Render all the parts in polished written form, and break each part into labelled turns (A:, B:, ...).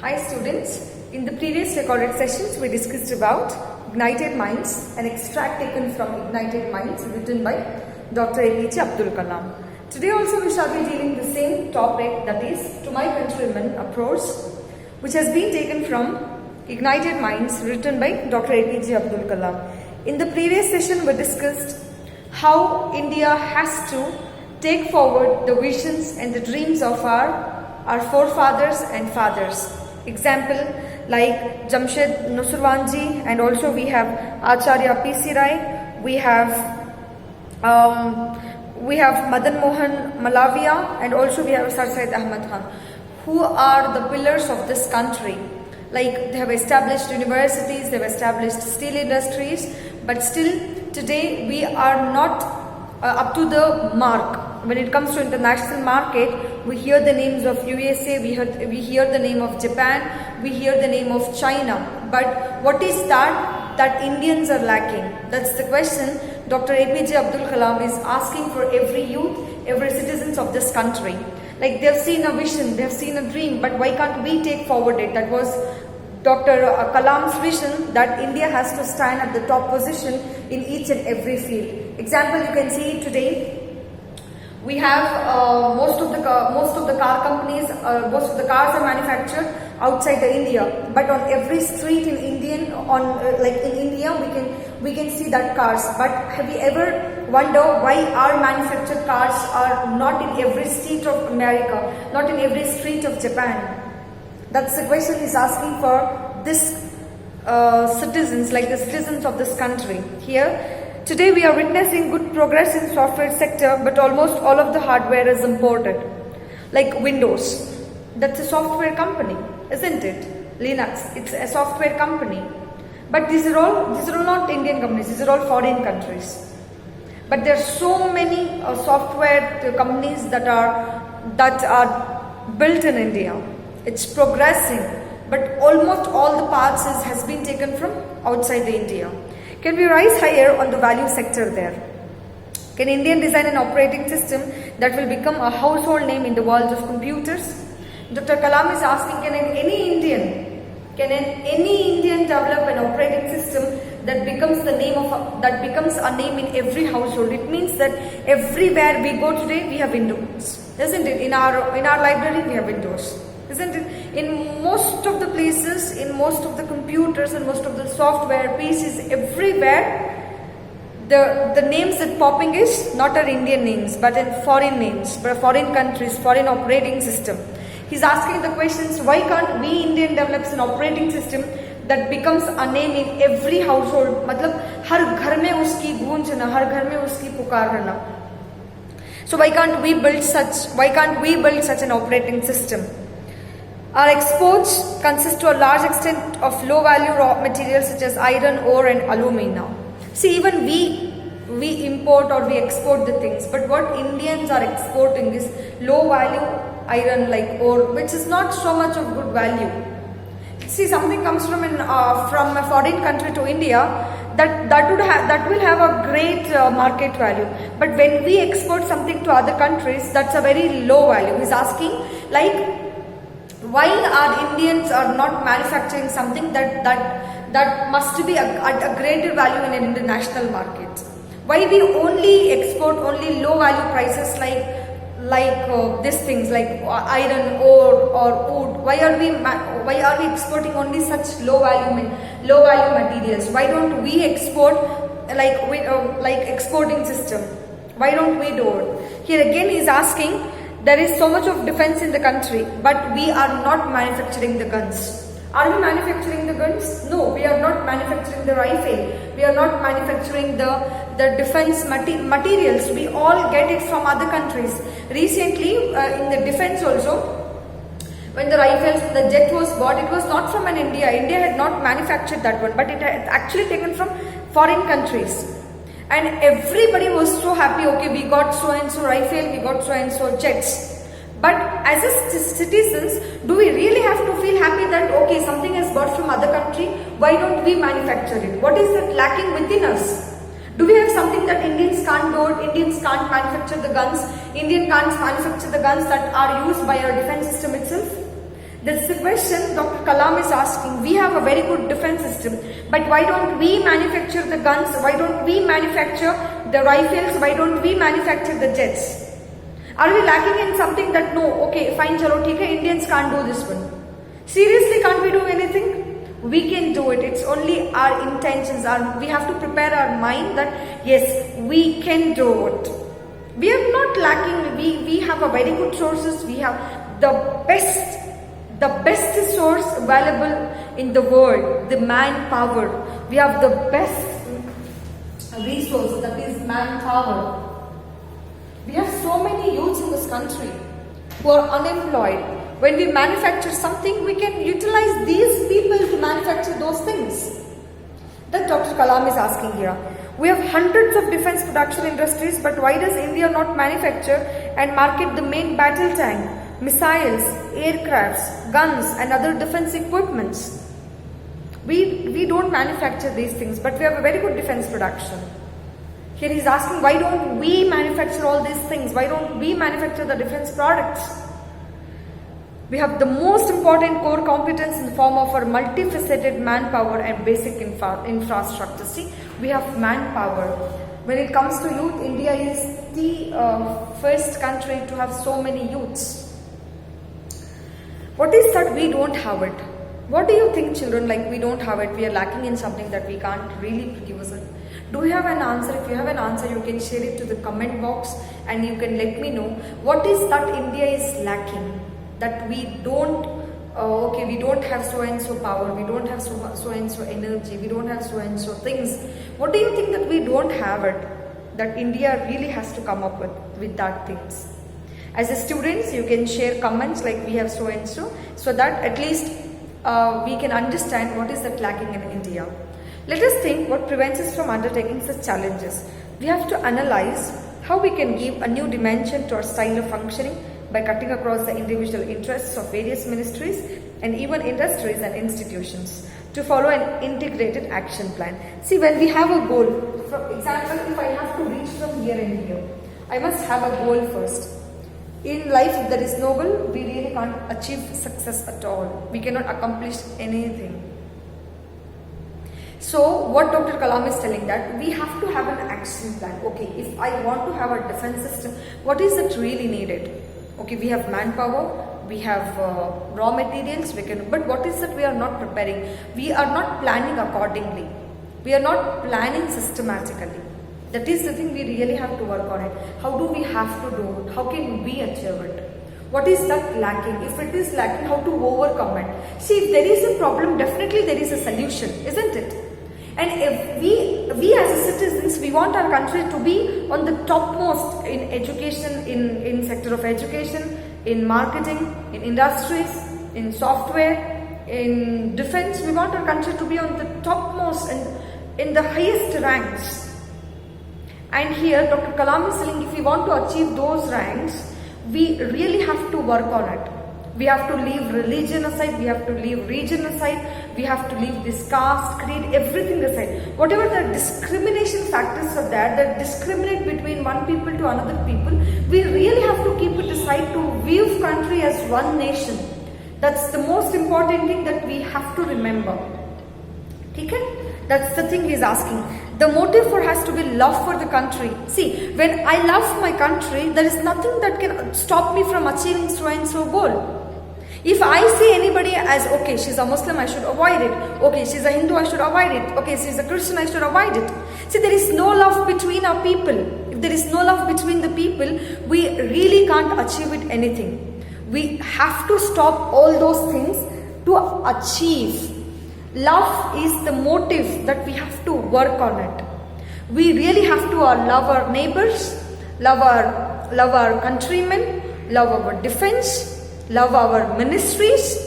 A: Hi students, in the previous recorded sessions we discussed about Ignited Minds, an extract taken from Ignited Minds written by Dr. APJ Abdul Kalam. Today also we shall be dealing the same topic, that is To My Countrymen, a prose which has been taken from Ignited Minds written by Dr. APJ Abdul Kalam. In the previous session we discussed how India has to take forward the visions and the dreams of our forefathers and fathers. Example like Jamshed Nusrwanji, and also we have Acharya P.C. Rai, we have Madan Mohan Malaviya, and also we have Sir Syed Ahmad Khan, who are the pillars of this country. Like they have established universities, they have established steel industries, but still today we are not up to the mark. When it comes to international market, we hear the names of USA, we hear the name of Japan, we hear the name of China. But what is that Indians are lacking? That's the question Dr. APJ Abdul Kalam is asking for every youth, every citizens of this country. Like they've seen a vision, they've seen a dream, but why can't we take forward it? That was Dr. Kalam's vision, that India has to stand at the top position in each and every field. Example, you can see today, we have most of the car companies, most of the cars are manufactured outside the India. But on every street in India, we can see that cars. But have you ever wondered why our manufactured cars are not in every street of America, not in every street of Japan? That's the question he's asking for this citizens, like the citizens of this country. Here, today we are witnessing good progress in software sector, but almost all of the hardware is imported. Like Windows, that's a software company, isn't it? Linux, it's a software company. But these are all not Indian companies, these are all foreign countries. But there are so many software companies that are built in India. It's progressing, but almost all the parts has been taken from outside the India. Can we rise higher on the value sector there? Can India design an operating system that will become a household name in the world of computers? Dr. Kalam is asking, can any Indian develop an operating system that becomes a name in every household? It means that everywhere we go today, we have Windows, isn't it? In our library, we have Windows, isn't it? In most of the places, in most of the computers and most of the software PCs, everywhere, the names that popping is not our Indian names, but in foreign names, but foreign countries, foreign operating system. He's asking the questions, why can't we Indian develops an operating system that becomes a name in every household? मतलब हर घर में उसकी गूंजना, हर घर में उसकी पुकार करना. So why can't we build such an operating system? Our exports consist to a large extent of low value raw materials such as iron, ore and alumina. See, even we import or we export the things, but what Indians are exporting is low value iron like ore, which is not so much of good value. See, something comes from a foreign country to India, that will have a great market value. But when we export something to other countries, that's a very low value. He's asking, like, why our Indians are not manufacturing something that must be at a greater value in an international market? Why we only export only low value prices like these things like iron, ore or wood? Why are we exporting only such low value materials? Why don't we export like exporting system? Why don't we do it? Here again he is asking, there is so much of defense in the country, but we are not manufacturing the guns. Are we manufacturing the guns? No, we are not manufacturing the rifle. We are not manufacturing the defense materials. We all get it from other countries. Recently, in the defense also, when the rifles, the jet was bought, it was not from India. India had not manufactured that one, but it had actually taken from foreign countries. And everybody was so happy, okay, we got so and so rifle, we got so and so jets. But as a citizens, do we really have to feel happy that, okay, something is bought from other country, why don't we manufacture it? What is that lacking within us? Do we have something that Indians can't do it? Indians can't manufacture the guns. Indian can't manufacture the guns that are used by our defense system itself. That's the question Dr. Kalam is asking. We have a very good defense system, but why don't we manufacture the guns? Why don't we manufacture the rifles? Why don't we manufacture the jets? Are we lacking in something that no, okay, fine, chalo, theek hai, Indians can't do this one. Seriously, can't we do anything? We can do it. It's only our intentions. We have to prepare our mind that yes, we can do it. We are not lacking. We have a very good sources. We have the best source available in the world, the manpower. We have the best resource, that is manpower. We have so many youths in this country who are unemployed. When we manufacture something, we can utilize these people to manufacture those things. That Dr. Kalam is asking here. We have hundreds of defense production industries, but why does India not manufacture and market the main battle tank, missiles, aircrafts, guns and other defense equipments? We don't manufacture these things, but we have a very good defense production. Here he is asking, why don't we manufacture all these things? Why don't we manufacture the defense products? We have the most important core competence in the form of our multifaceted manpower and basic infrastructure. See, we have manpower. When it comes to youth, India is the first country to have so many youths. What is that we don't have it? What do you think, children? Like, we don't have it, we are lacking in something that we can't really give us it. Do you have an answer? If you have an answer, you can share it to the comment box and you can let me know what is that India is lacking, that we don't, okay, we don't have so and so power, we don't have so and so energy, we don't have so and so things. What do you think that we don't have it, that India really has to come up with that things? As a students, you can share comments like we have so and so that at least we can understand what is that lacking in India. Let us think what prevents us from undertaking such challenges. We have to analyze how we can give a new dimension to our style of functioning by cutting across the individual interests of various ministries and even industries and institutions to follow an integrated action plan. See, when we have a goal, for example, if I have to reach from here and here, I must have a goal first. In life, if there is no goal, we really can't achieve success at all. We cannot accomplish anything. So what Dr. Kalam is telling, that we have to have an action plan. Okay, if I want to have a defense system, what is it really needed? Okay, we have manpower, we have raw materials, but what is it we are not preparing? We are not planning accordingly. We are not planning systematically. That is the thing we really have to work on it. How do we have to do it? How can we achieve it? What is that lacking? If it is lacking, how to overcome it? See, if there is a problem, definitely there is a solution, isn't it? And if we as citizens, we want our country to be on the topmost in education, in sector of education, in marketing, in industries, in software, in defense. We want our country to be on the topmost and in the highest ranks. And here Dr. Kalam is saying, if we want to achieve those ranks, we really have to work on it. We have to leave religion aside, we have to leave region aside, we have to leave this caste, creed, everything aside. Whatever the discrimination factors are there that discriminate between one people to another people, we really have to keep it aside to view country as one nation. That's the most important thing that we have to remember. Okay? That's the thing he's asking. The motive has to be love for the country. See, when I love my country, there is nothing that can stop me from achieving so and so goal. If I see anybody as, okay, she's a Muslim, I should avoid it. Okay, she's a Hindu, I should avoid it. Okay, she's a Christian, I should avoid it. See, there is no love between our people. If there is no love between the people, we really can't achieve it anything. We have to stop all those things to achieve. Love is the motive that we have to work on it. We really have to love our neighbors, love our countrymen, love our defense, love our ministries.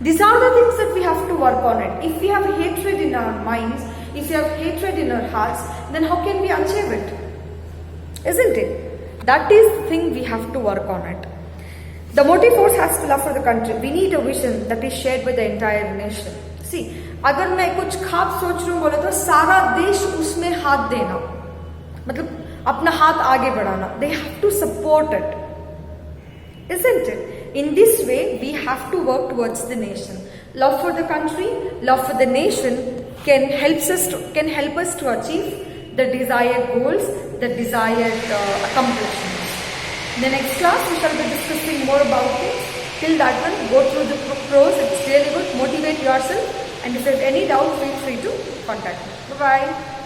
A: These are the things that we have to work on it. If we have hatred in our minds, if we have hatred in our hearts, then how can we achieve it? Isn't it? That is the thing we have to work on it. The motive force has to love for the country. We need a vision that is shared by the entire nation. See, अगर मैं कुछ खास सोच रही हूँ बोले तो सारा देश उसमें हाथ देना, मतलब अपना हाथ आगे बढ़ाना. They have to support it, isn't it? In this way, we have to work towards the nation. Love for the country, love for the nation can help us to achieve the desired goals, the desired accomplishments. In the next class, we shall be discussing more about things. Till that one, go through the pros. It's really good. Motivate yourself. And if you have any doubt, feel free to contact me. Bye-bye.